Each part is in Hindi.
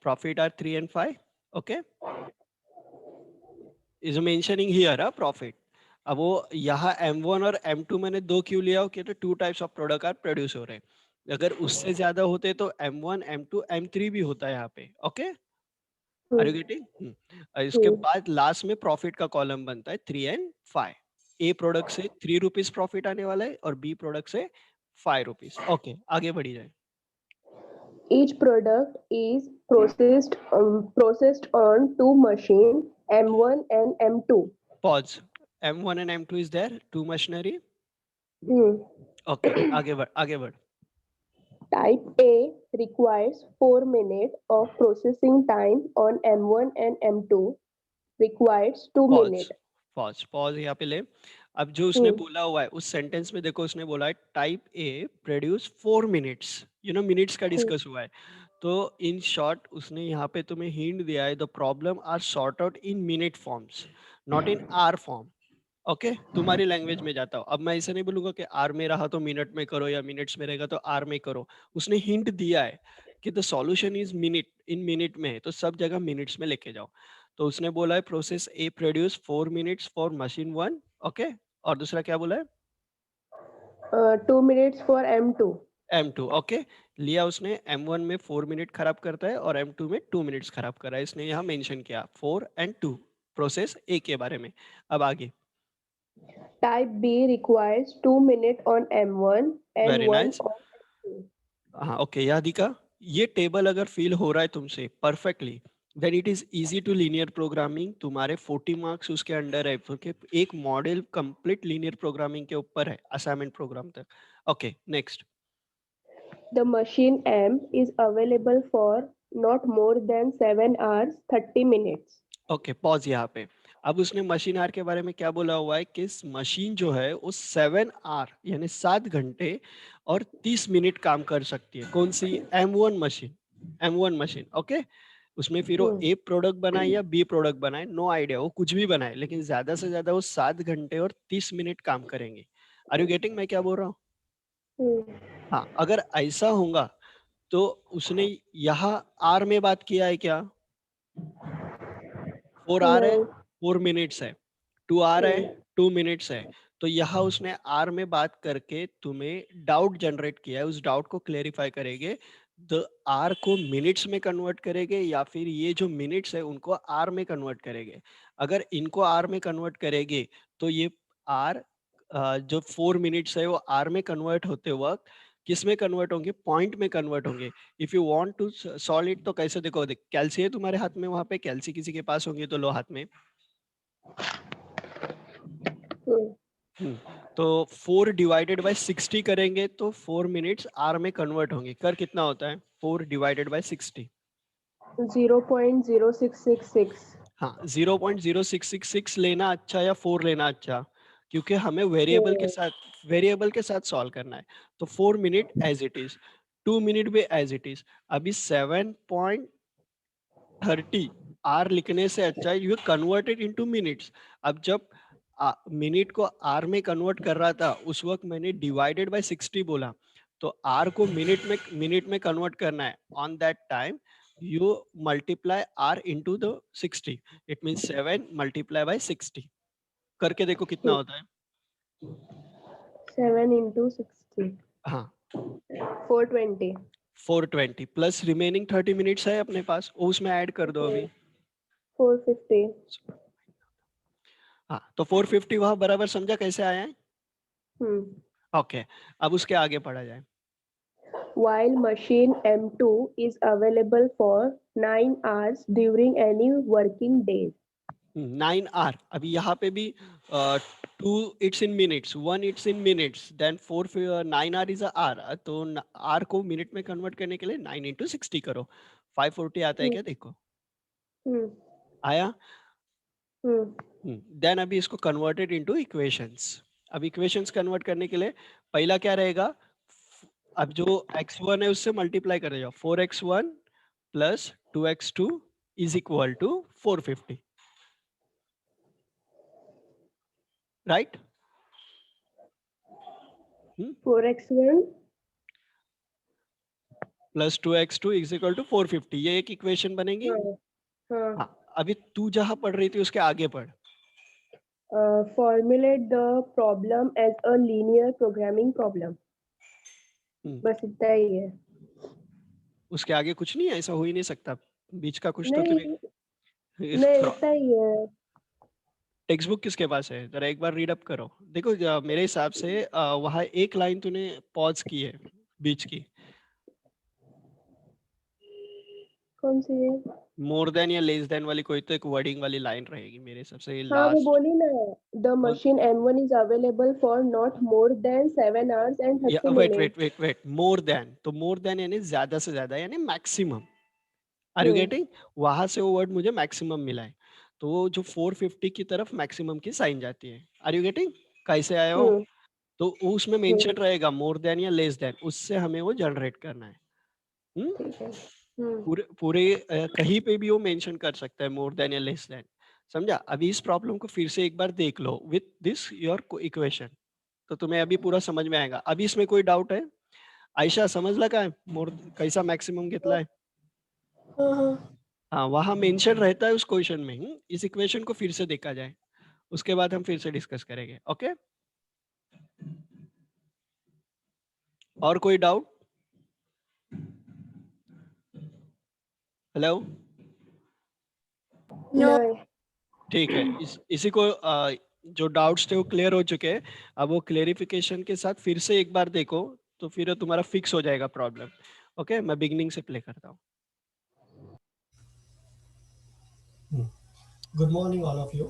profit are 3 and 5. Okay, is mentioning here profit. अब वो यहाँ M1 और M2 मैंने दो क्यों लिया हो कि तो two types of product are produce हो रहे हैं। अगर उससे ज्यादा होते तो M1 M2 M3 भी होता है यहाँ पे। Okay, are you hmm getting? इसके हम्म बाद लास्ट में प्रॉफिट का कॉलम बनता है 3 एंड 5। ए प्रोडक्ट से 3 रुपीज प्रॉफिट आने वाला है और बी प्रोडक्ट से 5 रुपीज। ओके, आगे बढ़ी जाए। Each product is processed on two machines, M1 and M2. Pause. M1 and M2 is there, two machinery. Hmm. Okay, आगे बढ़, आगे बढ़। Type A requires 4 minutes of processing time on M1 and M2 requires 2 pause, minutes. Pause, pause यहाँ पे ले। अब जो उसने Hmm. बोला हुआ है उस सेंटेंस में देखो, उसने बोला है type A produce 4 minutes. Minutes का Hmm. डिस्कस हुआ है। तो इन शॉर्ट उसने यहाँ पे तुम्हें हिंट दिया है, the problem are sort out in minute forms, not in hour form. Okay, तुम्हारी लैंग्वेज में जाता हूँ। अब मैं ऐसे नहीं बोलूंगा कि आर में रहा तो मिनट में करो या मिनट्स में रहेगा तो आर में करो। उसने हिंट दिया है कि the solution is minute, in minute में है तो सब जगह मिनट्स में लेके जाओ। तो उसने बोला है process A produce 4 minutes for machine one. Okay, और दूसरा क्या बोला है? 2 minutes for M2. M2। Okay, लिया उसने। M1 में 4 मिनट खराब करता है और M2 में 2 मिनट्स खराब कर रहा है। इसने यहाँ मेंशन किया 4 and 2 प्रोसेस ए के बारे में। अब आगे। Type B requires 2 minutes on M1 and very 1 nice. on M2. हाँ ओके, यादिका, ये टेबल अगर फील हो रहा है तुमसे perfectly, then it is easy to linear programming. तुम्हारे 40 मार्क्स उसके अंडर है क्योंकि एक मॉडल कंप्लीट लीनियर प्रोग्रामिंग के ऊपर है असाइनमेंट प्रोग्राम तक। Okay, next. The machine M is available for not more than 7 hours 30 minutes. Okay, pause यहाँ पे। अब उसने मशीन आर के बारे में क्या बोला हुआ है कि मशीन जो है वो 7 आवर यानी 7 घंटे और 30 मिनट काम कर सकती है। कौन सी? M1 machine. M1 machine. Okay, उसमें फिर वो Hmm. ए प्रोडक्ट बनाए या बी प्रोडक्ट बनाए, नो आइडिया, वो कुछ भी बनाए, लेकिन ज्यादा से ज्यादा वो 7 घंटे और 30 मिनट काम करेंगे। आर यू गेटिंग मैं क्या बोल रहा हूँ? Hmm. हाँ, अगर ऐसा होगा तो उसने यहाँ आर में बात किया है क्या? 4 आर है, नहीं 4 मिनट्स है। 2 आर है, हम्म 2 मिनट्स है। तो यहाँ उसने आर में बात करके तुम्हें डाउट जनरेट किया है। उस डाउट को क्लेरिफाई करेंगे। द आर को मिनट्स में कन्वर्ट करेंगे या फिर ये जो मिनट्स है उनको आर में कन्वर्ट करेंगे। अगर इनको आर में कन्वर्ट करेंगे तो ये आर, जो 4 मिनट्स है वो आर में कन्वर्ट होते वक्त किस में कन्वर्ट होंगे? पॉइंट में कन्वर्ट होंगे। If you want to solve it तो कैसे? देखो, देख, कैल्सी है तुम्हारे हाथ में, वहां पे कैल्सी किसी के पास होंगी तो लो हाथ में। हम्म तो 4 डिवाइडेड बाय 60 करेंगे तो 4 मिनट्स आर में कन्वर्ट होंगे। कर कितना होता है 4 डिवाइडेड बाय 60? 0.0666 हाँ, 0.0666 लेना अच्छा या 4 लेना अच्छा? क्योंकि हमें हम्म वेरिएबल के साथ सॉल्व करना है। तो 4 minute as it is, 2 minute भी एज इट इज। अभी 7.30 आर लिखने से अच्छा है यू कन्वर्टेड इनटू मिनट्स। अब जब मिनट को आर में कन्वर्ट कर रहा था उस वक्त मैंने डिवाइडेड बाय 60 बोला। तो आर को मिनट में कन्वर्ट करना है। On that time you multiply hour into the 60। It means 7 × करके देखो कितना होता है। 7 into 60 हाँ, 420 420 प्लस रिमेनिंग 30 मिनट्स है अपने पास, वो उसमें ऐड कर दो अभी। 450 हाँ, तो 450 वहां बराबर समझा कैसे आया है? हम्म ओके, अब उसके आगे पढ़ा जाए। while machine M2 is available for 9 hours during any working day. 9 hour, अभी यहाँ पे भी 2 it's in minutes, 1 it's in minutes, then 9 hour is hour. तो आर को मिनट में कन्वर्ट करने के लिए 9 × 60 करो। 540 आता है हम्म क्या? देखो, हम्म आया। हम्म देन अभी इसको कन्वर्टेड इनटू इक्वेशंस। अब इक्वेशंस कन्वर्ट करने के लिए पहला क्या रहेगा? अब जो x1 है उससे मल्टीप्लाई कर जाओ। 4x1 plus 2x2 is equal to 450, right? 4x1 plus 2x2 is equal to 450, ये एक इक्वेशन बनेगी। हाँ हाँ। हाँ, अभी तू जहां पढ़ रही थी उसके आगे पढ़। Formulate the problem as a linear programming problem. हम्म, बस इतना ही है। उसके आगे कुछ नहीं है, ऐसा हो ही नहीं सकता। बीच का कुछ तो तेरे नहीं नहीं, इतना ही है। टेक्स्ट बुक किसके पास है, जरा एक बार रीड अप करो। देखो मेरे हिसाब से वहाँ एक लाइन तूने पॉज की है बीच की। कौन सी है? मोर देन या लेस देन वाली कोई तो एक वर्डिंग वाली लाइन रहेगी मेरे हिसाब से, हाँ वो लास्ट। बोली ना। The machine M1 is available for not more than 7 hours and या 30 minutes. वेट, मोर देन, तो मोर देन यानी ज्यादा से ज्यादा यानी maximum. Are you hmm getting? वहां से वो वर्ड मुझे मैक्सिमम मिला है, तो वो जो 450 की तरफ मैक्सिमम की साइन जाती है। आर यू गेटिंग कैसे आया हो? हम्म तो उसमें मेंशन हम्म। रहेगा मोर देन या लेस देन, उससे हमें वो जनरेट करना है। हम्म? ठीक है। पूरे पूरे कहीं पे भी वो मेंशन कर सकता है मोर देन या लेस देन। समझा? अभी इस प्रॉब्लम को फिर से एक बार देख लो विथ दिस योर इक्वेशन, तो तुम्हें अभी पूरा समझ में आएगा। अभी इसमें कोई डाउट है? आयशा समझ लगा है मोर कैसा मैक्सिमम कितना है? हाँ हाँ। हाँ, वहां मेंशन रहता है उस क्वेश्चन में। इस इक्वेशन को फिर से देखा जाए, उसके बाद हम फिर से डिस्कस करेंगे। ओके, और कोई डाउट? हेलो? नहीं। ठीक है, इसी को जो डाउट्स थे वो क्लियर हो चुके हैं। अब वो क्लेरिफिकेशन के साथ फिर से एक बार देखो, तो फिर तुम्हारा फिक्स हो जाएगा प्रॉब्लम। ओके, मैं बिगनिंग से प्ले करता हूँ। Good morning, all of you.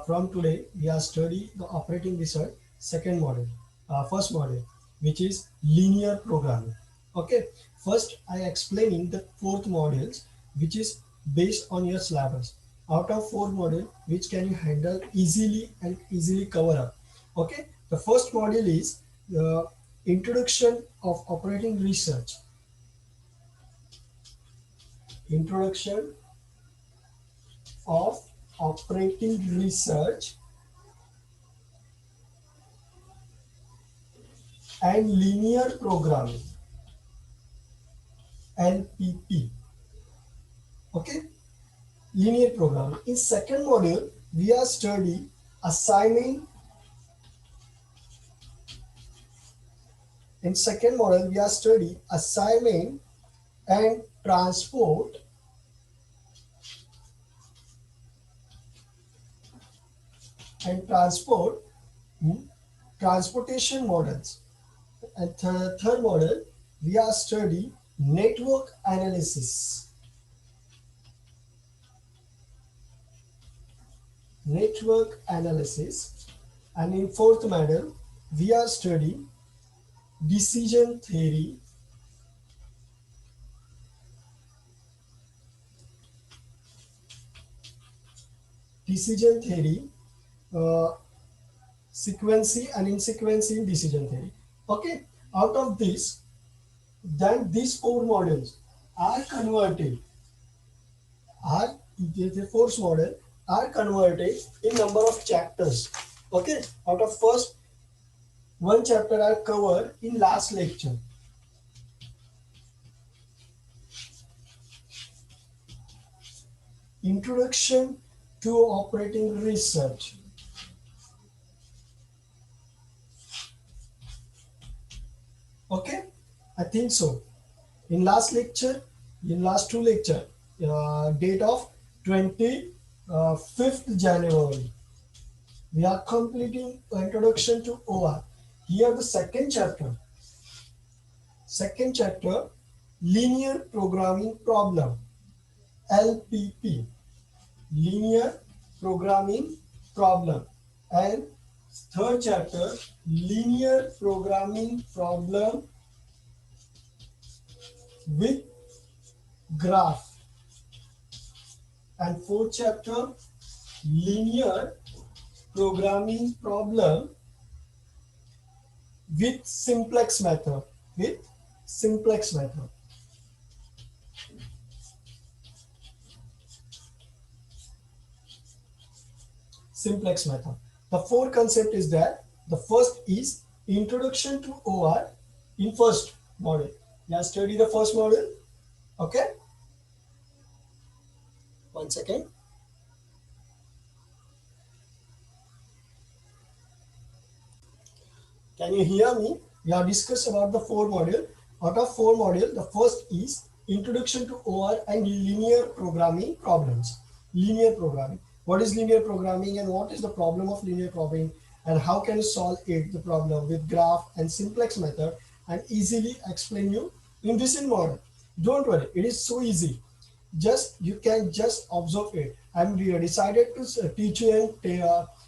From today, we are studying the operating research second model, first model, which is linear programming. Okay, first I explaining the fourth models, which is based on your syllabus. Out of four model, which can you handle easily and easily cover up. Okay, the first model is the introduction of operating research. Introduction of operating research and linear programming, LPP. Okay, linear programming. In second module, we are studying assigning. In second module, we are studying assignment and transport and transportation models. And third model, we are studying network analysis. Network analysis. And in fourth model, we are studying decision theory, uh, sequencing and in decision theory. Okay, out of this, then these four models are converted, are the fourth model are converted in number of chapters. Okay, out of first one chapter are covered in last lecture. Introduction to operating research. Okay, I think so. In last lecture, in last two lecture, date of 25th January, we are completing introduction to OR. Here the second chapter, linear programming problem, LPP, linear programming problem, and third chapter, linear programming problem with graph, and fourth chapter, linear programming problem with simplex method. With simplex method. Simplex method. The four concept is that the first is introduction to OR in first model. We have studied the first module. Okay. 1 second. Can you hear me? We have discussed about the 4 module. Out of 4 module, the first is Introduction to OR and Linear Programming Problems. Linear programming. What is linear programming and what is the problem of linear programming and how can you solve it, the problem with graph and simplex method, and easily explain you in this model. Don't worry, it is so easy. Just you can just observe it. I'm decided to teach you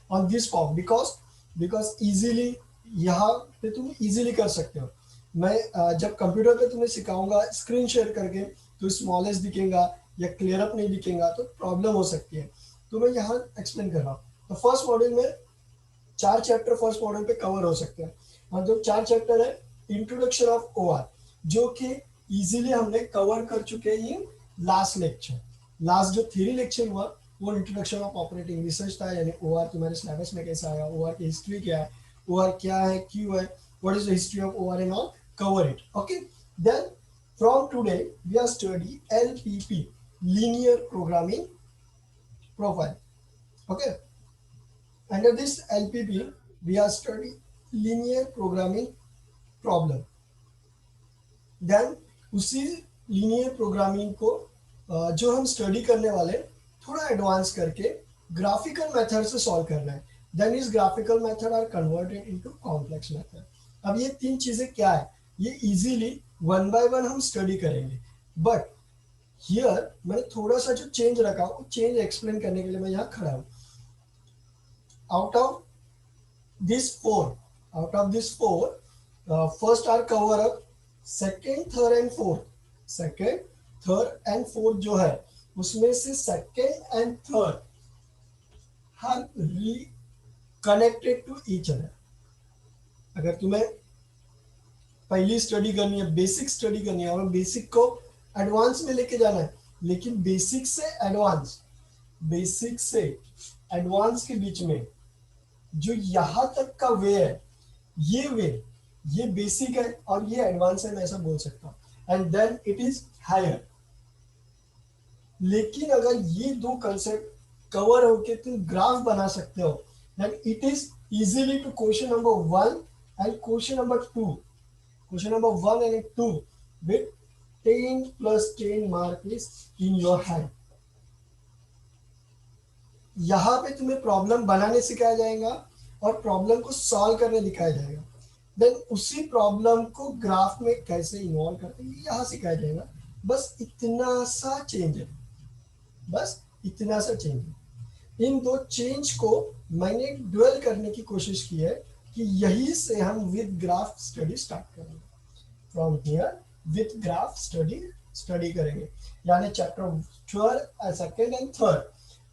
on this form because easily यहाँ पे तुम इजीली कर सकते हो. मैं जब कंप्यूटर पे तुम्हें सिखाऊंगा स्क्रीन शेयर करके तो स्मॉलेस्ट दिखेगा या क्लियर अप नहीं दिखेगा तो प्रॉब्लम हो सकती है. तो मैं यहाँ एक्सप्लेन कर रहा हूँ. तो फर्स्ट मॉड्यूल में 4 चैप्टर फर्स्ट मॉड्यूल पे कवर हो सकते हैं. और जो 4 चैप्टर है इंट्रोडक्शन ऑफ ओआर जो कि इजीली हमने कवर कर चुके हैं लास्ट लेक्चर. लास्ट जो थ्योरी लेक्चर हुआ वो इंट्रोडक्शन ऑफ ऑपरेटिंग रिसर्च था, यानी ओआर तुम्हारे सिलेबस में कैसा आया, ओआर की हिस्ट्री क्या है, OR क्या है, क्यों है, what is the history of OR and all, cover it. Okay. Then from today we are study LPP, linear programming profile. Okay. Under this LPP we are study linear programming problem. Then उसी linear programming को जो हम स्टडी करने वाले थोड़ा एडवांस करके ग्राफिकल मेथड से सॉल्व करना है. Then is graphical method are converted into complex method. अब ये 3 चीजें क्या है ये इजीली 1 by 1 हम स्टडी करेंगे. बट हियर मैंने थोड़ा सा जो चेंज रखा वो चेंज एक्सप्लेन करने के लिए मैं यहाँ खड़ा हूँ. Out of this four first are cover up, second third and fourth जो है उसमें से सेकेंड एंड थर्ड हम कनेक्टेड टू ईच अदर. अगर तुम्हें पहली स्टडी करनी है, बेसिक स्टडी करनी है और बेसिक को एडवांस में लेके जाना है, लेकिन बेसिक से एडवांस के बीच में जो यहां तक का वे है ये बेसिक है और ये एडवांस है, मैं ऐसा बोल सकता हूँ. And then it is higher. लेकिन अगर ये दो कंसेप्ट कवर होके तुम ग्राफ बना सकते हो then it is easily to question number 1 and question number 2 with 10 plus 10 mark is in your hand. यहाँ पे तुम्हें प्रॉब्लम बनाने सिखाया जाएगा और प्रॉब्लम को सॉल्व करने दिखाया जाएगा. देन उसी प्रॉब्लम को ग्राफ में कैसे इन्वॉल्व करते हैं यहाँ सिखाया जाएगा. बस इतना सा चेंज है. इन दो चेंज को मैंने ड्वेल करने की कोशिश की है कि यही से हम विद ग्राफ स्टडी स्टार्ट करेंगे. From here with graph study करेंगे, यानी चैप्टर 12 सेकेंड एंड थर्ड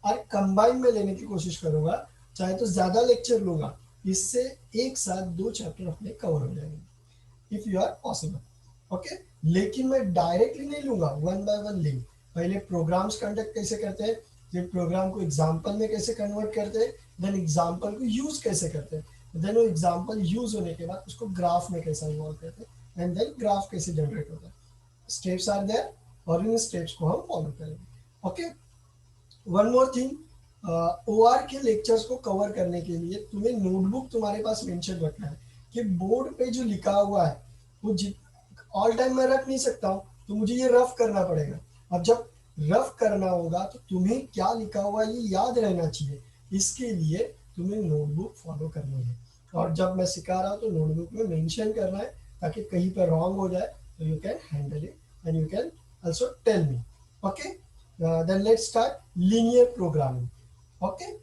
और कंबाइन में लेने की कोशिश करूंगा. चाहे तो ज्यादा लेक्चर लूंगा, इससे एक साथ 2 चैप्टर अपने कवर हो जाएंगे if you are possible. Okay. लेकिन मैं डायरेक्टली नहीं लूंगा, 1 by 1 लेंगे. पहले प्रोग्राम्स कंडक्ट कैसे करते हैं, फिर प्रोग्राम को एग्जाम्पल में कैसे कन्वर्ट करते हैं, देन एग्जाम्पल को यूज कैसे करते हैं, देन वो एग्जाम्पल यूज होने के बाद उसको ग्राफ में कैसे इन्वॉल्व करते हैं, एंड देन ग्राफ कैसे जनरेट होता है. स्टेप्स आर देयर और इन स्टेप्स को हम फॉलो करेंगे. Okay. One more thing, OR के लेक्चर्स को कवर करने के लिए तुम्हें नोटबुक तुम्हारे पास मेंशन रखना है कि बोर्ड पे जो लिखा हुआ है वो ऑल टाइम मैं रख नहीं सकता हूँ, तो मुझे ये रफ करना पड़ेगा. अब जब रफ करना होगा तो तुम्हें क्या लिखा हुआ ये याद रहना चाहिए. इसके लिए तुम्हें नोटबुक फॉलो करनी है और जब मैं सिखा रहा हूँ तो नोटबुक में मेंशन करना है ताकि कहीं पर रॉन्ग हो जाए तो you can handle it and you can also tell me. Okay. Then let's start linear programming. Okay.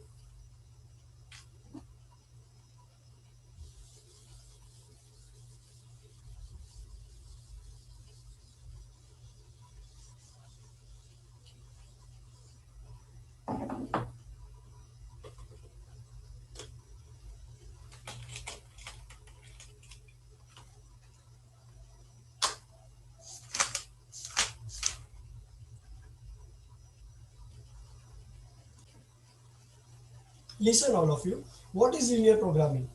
Listen all of you, what is linear programming?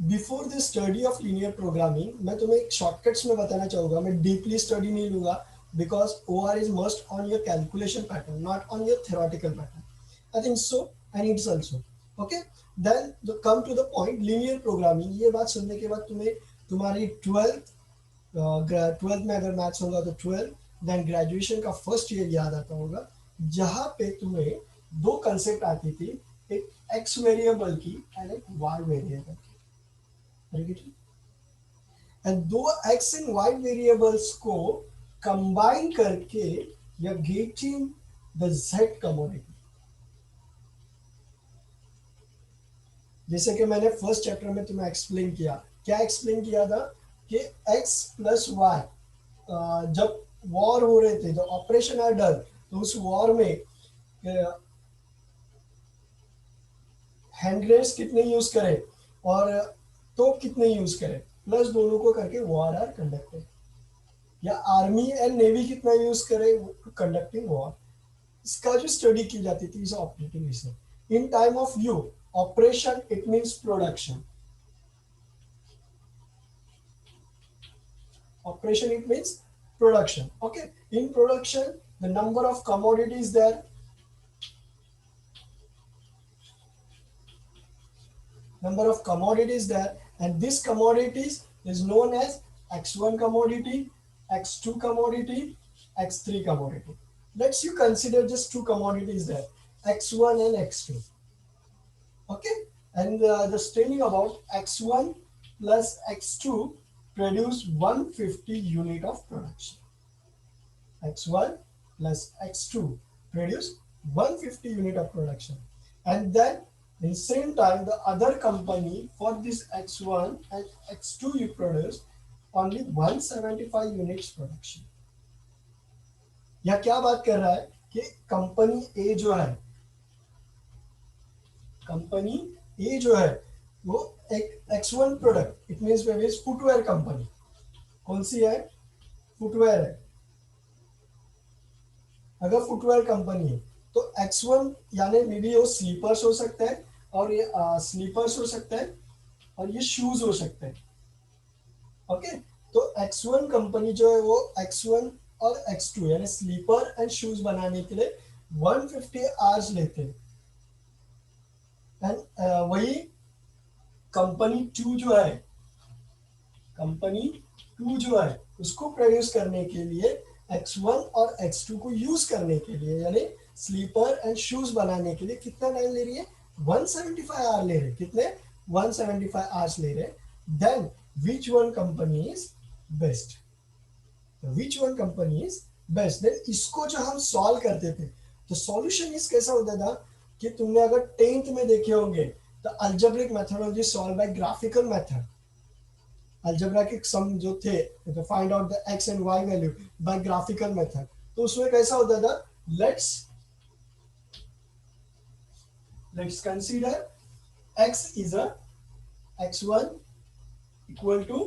Before the study of linear programming मैं तुम्हें एक शॉर्टकट्स में बताना चाहूँगा, मैं डीपली स्टडी नहीं लूँगा because OR is must on your calculation pattern, not on your theoretical pattern. I think so, and it's also okay. Then come to the point, linear programming. ये बात सुनने के बाद तुम्हें तुम्हारी 12th में अगर मैथ्स होगा तो 12, देन ग्रेजुएशन का फर्स्ट ईयर याद आता होगा, जहाँ पे तुम्हें दो कंसेप्ट आती थी, एक एक्स वेरिएबल की एंड एक वाई वेरिएबल की, एंड दो एक्स एंड वाई वेरिएबल्स को कंबाइन करके you're getting the z commodity. जैसे कि मैंने फर्स्ट चैप्टर में तुम्हें एक्सप्लेन किया, क्या एक्सप्लेन किया था कि x प्लस वाई जब वॉर हो रहे थे, जब ऑपरेशन आर डन, तो उस वॉर में हैंड ग्रेनेड्स कितने यूज करें और तोप कितने यूज करें, प्लस दोनों को करके वॉर आर कंडक्टेड, या आर्मी एंड नेवी कितना यूज करे कंडक्टिंग वॉर। इसका जो स्टडी की जाती थी is operating research in time of you. Operation it means production, operation it means production, okay. In production the number of commodities there, number of commodities there, and this commodities is known as x1 commodity, x2 commodity, x3 commodity. Let's you consider just two commodities there, x1 and x2, okay. And the study about x1 plus x2 produce 150 unit of production. x1 plus x2 produce 150 unit of production, and then in the same time the other company for this x1 and x2 you produce only 175 units production. यह क्या बात कर रहा है कि कंपनी ए जो है, कंपनी ए जो है वो एक x1 product, it means way is footwear company, कौन सी है, फुटवेयर है। अगर फुटवेयर कंपनी है तो x1 यानी मे बी वो स्लीपर्स हो सकता है, और ये स्लीपर्स हो सकता है, और ये शूज हो सकते हैं, ओके। तो x1 कंपनी जो है वो x1 और x2 यानी स्लीपर एंड शूज बनाने के लिए 150 आवर्स लेते हैं, एंड वही कंपनी 2 जो है, कंपनी 2 जो है उसको प्रोड्यूस करने के लिए x1 और x2 को यूज करने के लिए यानी स्लीपर एंड शूज बनाने के लिए कितना टाइम ले रही है, 175 आवर ले रहे, कितने 175 आवर्स ले रहे। Then which one company is best, which one company is best. Then इसको जो हम सॉल्व करते थे तो सॉल्यूशन इस कैसा होता था कि तुमने अगर 10th में देखे होंगे तो algebraic methodology solve by graphical method, algebraic sum जो थे तो find out the X and Y value by graphical method. तो उसमें कैसा होता था, let's consider x is a x1 equal to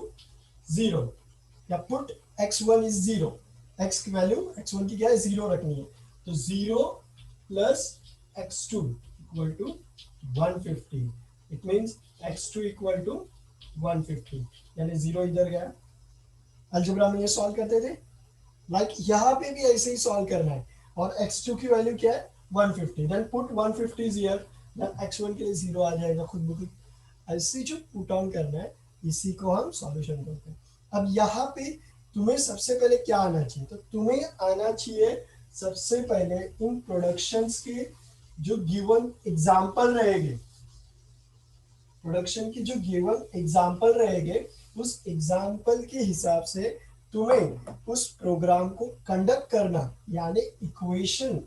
0, या put x1 is 0, x की वैल्यू x1 की क्या है 0 रखनी है, तो 0 plus x2 equal to 150, it means x2 equal to 150, यानी 0 इधर गया। अलजेब्रा में ये सॉल्व करते थे, लाइक यहाँ पे भी ऐसे ही सॉल्व करना है, और x2 की वैल्यू क्या है 150, then put 150 is here, x1 के लिए 0 आ जाएगा खुद ब खुद। ऐसे जो पुट ऑन करना है इसी को हम सॉल्यूशन बोलते हैं। अब यहाँ पे तुम्हें सबसे पहले क्या आना चाहिए, तो तुम्हें आना चाहिए सबसे पहले इन प्रोडक्शंस के जो गिवन एग्जांपल रहेंगे, प्रोडक्शन की जो गिवन एग्जांपल रहेंगे उस एग्जांपल के हिसाब से तुम्हें उस प्रोग्राम को कंडक्ट करना, यानी इक्वेशन,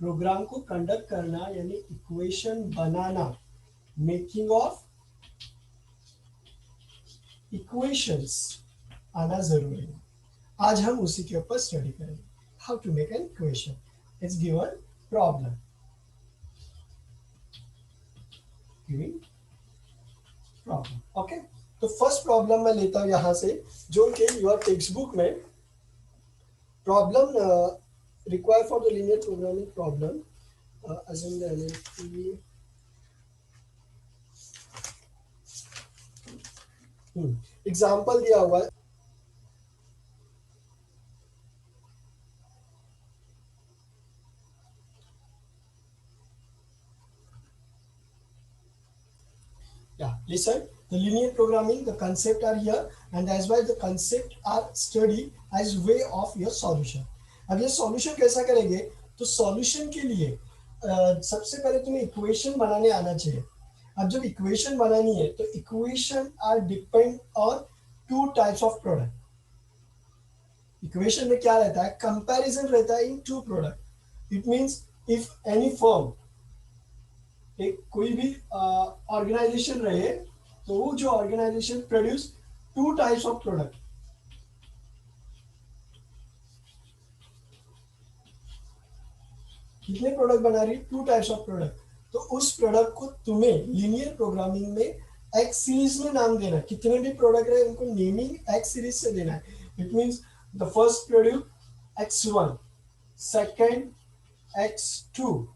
प्रोग्राम को कंडक्ट करना यानी equation banana, making of equations आना जरूरी है। आज हम उसी के ऊपर स्टडी करेंगे, how to make an equation, it's given problem, given problem, okay. तो फर्स्ट प्रॉब्लम मैं लेता हूं यहां से, जो कि योर टेक्स्ट बुक में problem required for the linear programming problem, assume the LLP example दिया हुआ है, yeah, listen. The linear programming, the concept are here, and that's why the concept are study as way of your solution. अब ये सॉल्यूशन कैसा करेंगे, तो सॉल्यूशन के लिए सबसे पहले तुम्हें इक्वेशन बनाने आना चाहिए. अब जब इक्वेशन बनानी है तो equation are depend on two types of product. Equation में क्या रहता है, कंपैरिजन रहता है in two product. It means if any firm, एक कोई भी ऑर्गेनाइजेशन रहे, तो वो जो organisation produce two types of product, कितने प्रोडक्ट बना रही है, टू टाइप्स ऑफ प्रोडक्ट. तो उस प्रोडक्ट को तुम्हें लीनियर प्रोग्रामिंग में एक्स सीरीज में नाम देना. कितने भी प्रोडक्ट रहे उनको नेमिंग एक्स सीरीज से देना है. It means the first product x1, second x2,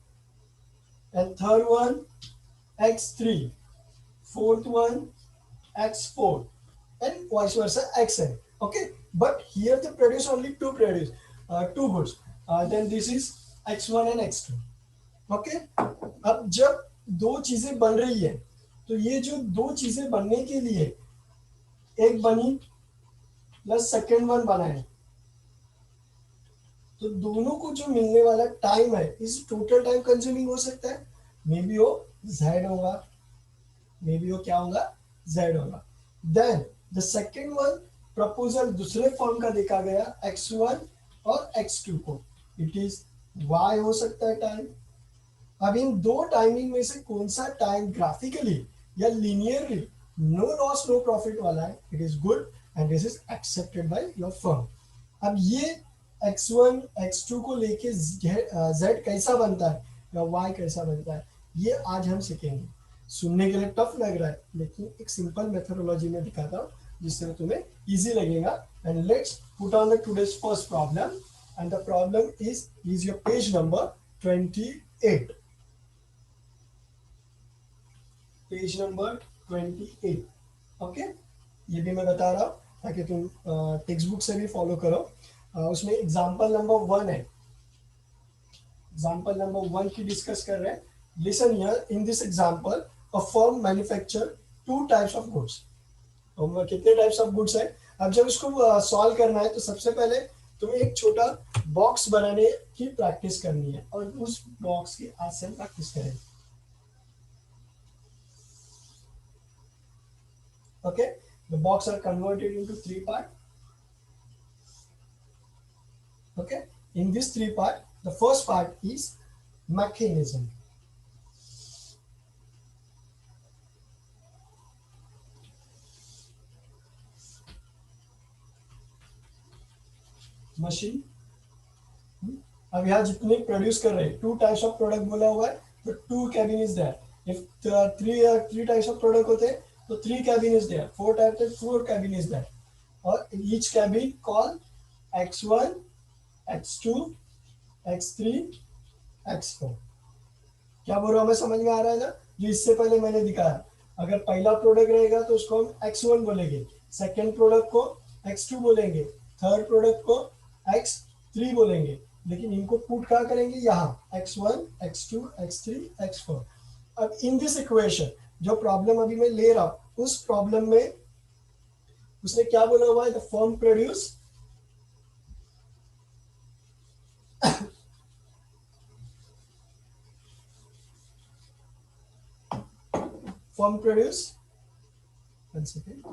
and third one x3, fourth one x4, and vice versa xn. Okay, but here they produce only two goods. Then this is x1 and x2. Okay, अब जब दो चीजें बन रही है, तो ये जो दो चीजें बनने के लिए एक बनी प्लस सेकेंड वन बना है, तो दोनों को जो मिलने वाला टाइम है, इस टोटल टाइम कंज्यूमिंग हो सकता है, मे बी वो z होगा, मे बी वो क्या होगा, z होगा. Then the second one proposal दूसरे फॉर्म का देखा गया x1 और x2 को, इट इज y हो सकता है टाइम. अब इन दो टाइमिंग में से कौन सा टाइम ग्राफिकली या linearly no loss no profit वाला है, it is good and this is accepted by your firm. अब ये x1 x2 को लेके z कैसा बनता है या y कैसा बनता है, ये आज हम सीखेंगे. सुनने के लिए टफ लग रहा है, लेकिन एक सिंपल मेथोडोलॉजी में दिखाता हूँ जिससे तुम्हें इजी लगेगा. And let's put on the today's first problem, and the problem is your page number 28. Page number 28. Okay, ये भी मैं बता रहा हूँ ताकि तुम टेक्स्ट बुक से भी फॉलो करो. उसमें एग्जाम्पल नंबर 1 है, एग्जाम्पल नंबर 1 की डिस्कस कर रहे हैं. Listen here, in this example a firm manufacture to types of goods. तो कितने टाइप्स ऑफ गुड्स है. अब जब इसको सॉल्व करना है तो सबसे पहले तुम्हें एक छोटा बॉक्स बनाने की प्रैक्टिस करनी है, और उस बॉक्स की आज से हम प्रैक्टिस करेंगे. Okay, the box are converted into three part. Okay, in this three part, the first part is mechanism. Machine. अब यहाँ जितने प्रोड्यूस कर रहे हैं, टू टाइप्स ऑफ प्रोडक्ट बोला हुआ है, तो two cabin is there. If three types of product होते हैं तो three cabin is there. Four type थे, फोर कैबिन इज देयर. और each cabin call x1 x2 x3 x4. क्या बोल रहा हूँ मैं, समझ में आ रहा है ना. जो इससे पहले मैंने दिखाया, अगर पहला प्रोडक्ट रहेगा तो उसको हम x1 बोलेंगे, सेकेंड प्रोडक्ट को x2 बोलेंगे, थर्ड प्रोडक्ट को x3 बोलेंगे. लेकिन इनको पुट कहाँ करेंगे, यहाँ x1 x2 x3 x4. अब इन दिस इक्वेशन, जो प्रॉब्लम अभी मैं ले रहा हूँ, उस प्रॉब्लम में उसने क्या बोला हुआ है, the firm produce firm produce, one second,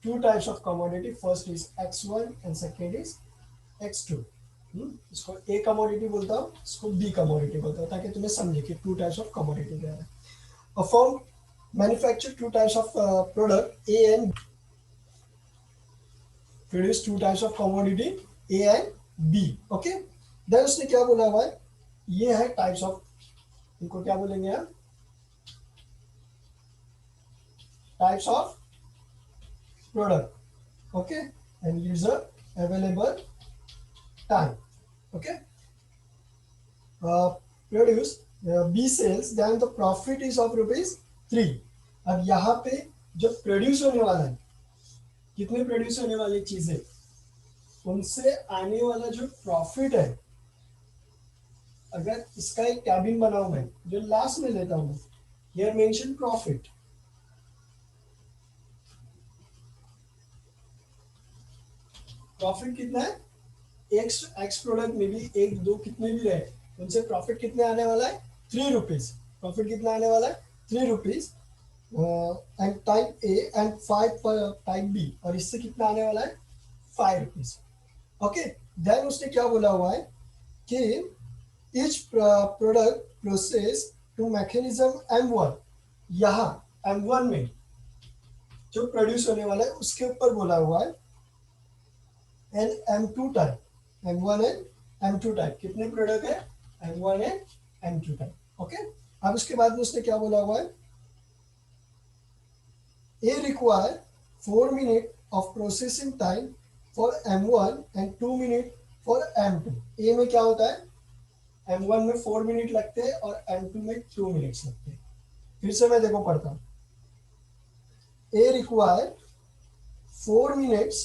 two types of commodity. First is x1 and second is x2. इसको ए कमोडिटी बोलता हूँ, इसको बी कमोडिटी बोलता हूँ, ताकि तुम्हें समझे कि टू टाइप्स ऑफ कमोडिटी क्या है. A firm manufacture two types of product A and produce two types of commodity A and B. Okay, then उसने क्या बोला हुआ है, ये है टाइप्स ऑफ, इनको क्या बोलेंगे हम, types of product. Okay, and use a available time. Okay, produce B sales then the profit is of ₹3। अब यहाँ पे जो प्रोड्यूस होने वाला है, कितने प्रोड्यूस होने वाली चीजें, उनसे आने वाला जो प्रॉफिट है, अगर इसका एक कैबिन बनाऊं मैं, जो लास्ट में लेता हूं, हियर मेंशन प्रॉफिट। प्रॉफिट कितना है, एक्स प्रोडक्ट में भी एक दो कितने भी रहे, उनसे प्रॉफिट कितने आने वाला है, ₹3। प्रॉफिट कितना आने वाला है, ₹3 and type A and 5 type B, और इससे कितना आने वाला है, ₹5। ओके, देन उसने क्या बोला हुआ है कि each product process to mechanism M1, यहाँ M1 में जो प्रोड्यूस होने वाला है उसके ऊपर बोला हुआ है and M2 type, M1 and M2 type, कितने प्रोडक्ट है, M1 and M2 type. Okay, अब उसके बाद में उसने क्या बोला हुआ है, A require 4 minutes of processing time for M1 and 2 minutes for M2। A में क्या होता है, M1 में 4 मिनट लगते हैं और M2 में 2 मिनट्स लगते हैं। फिर से मैं देखो पढ़ता हूँ, A require 4 minutes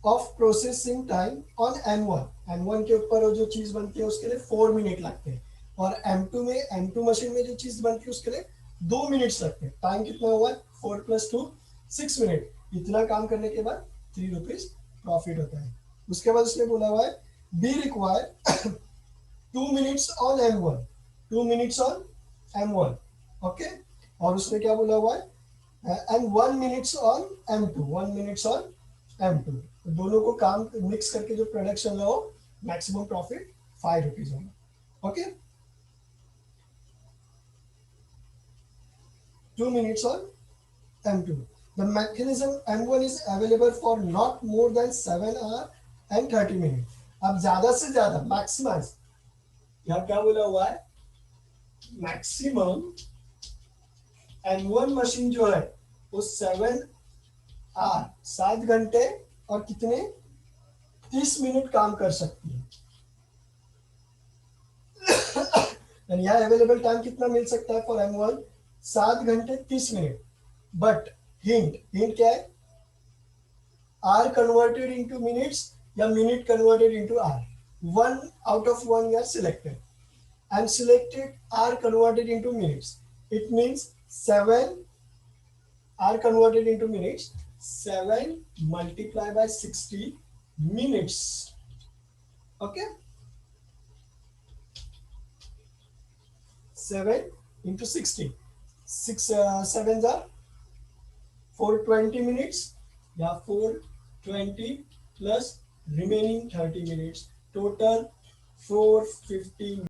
of processing time on M1। M1 के ऊपर वो जो चीज बनती है उसके लिए 4 मिनट लगते हैं, और M2 में, M2 मशीन में जो चीज बनती है उसके लिए 2 मिनट्स लगते हैं। टाइम कितना हुआ, 4 + 2 6 मिनट। इतना काम करने के बाद ₹3 प्रॉफिट होता है। उसके बाद उसने बोला हुआ है B require 2 minutes on M1, 2 minutes on M1। Okay, और उसने क्या बोला हुआ है, and 1 minutes on M2, 1 minutes on M2। तो दोनों को काम मिक्स करके जो प्रोडक्शन है वो मैक्सिमम प्रॉफिट ₹5 होगा। Okay, 2 minutes on M2। The mechanism M1 is available for not more than 7 hours and 30 minutes। अब ज्यादा से ज्यादा मैक्सिमाइज, यहाँ क्या बोला हुआ है, मैक्सिमम M1 मशीन जो है वो 7 आवर, 7 घंटे और कितने, 30 मिनट काम कर सकती है। यहाँ अवेलेबल टाइम कितना मिल सकता है फॉर M1, 7 घंटे 30 मिनट। बट हिंट क्या है, आर कन्वर्टेड इनटू मिनट्स या minute converted into hour, 1 out of 1 are selected and selected are converted into minutes। It means 7 are converted into minutes, 7 multiplied by 60 minutes। Okay, 7 into 60, 6 sevens are 420 minutes, या 420 plus remaining 30 minutes, total 450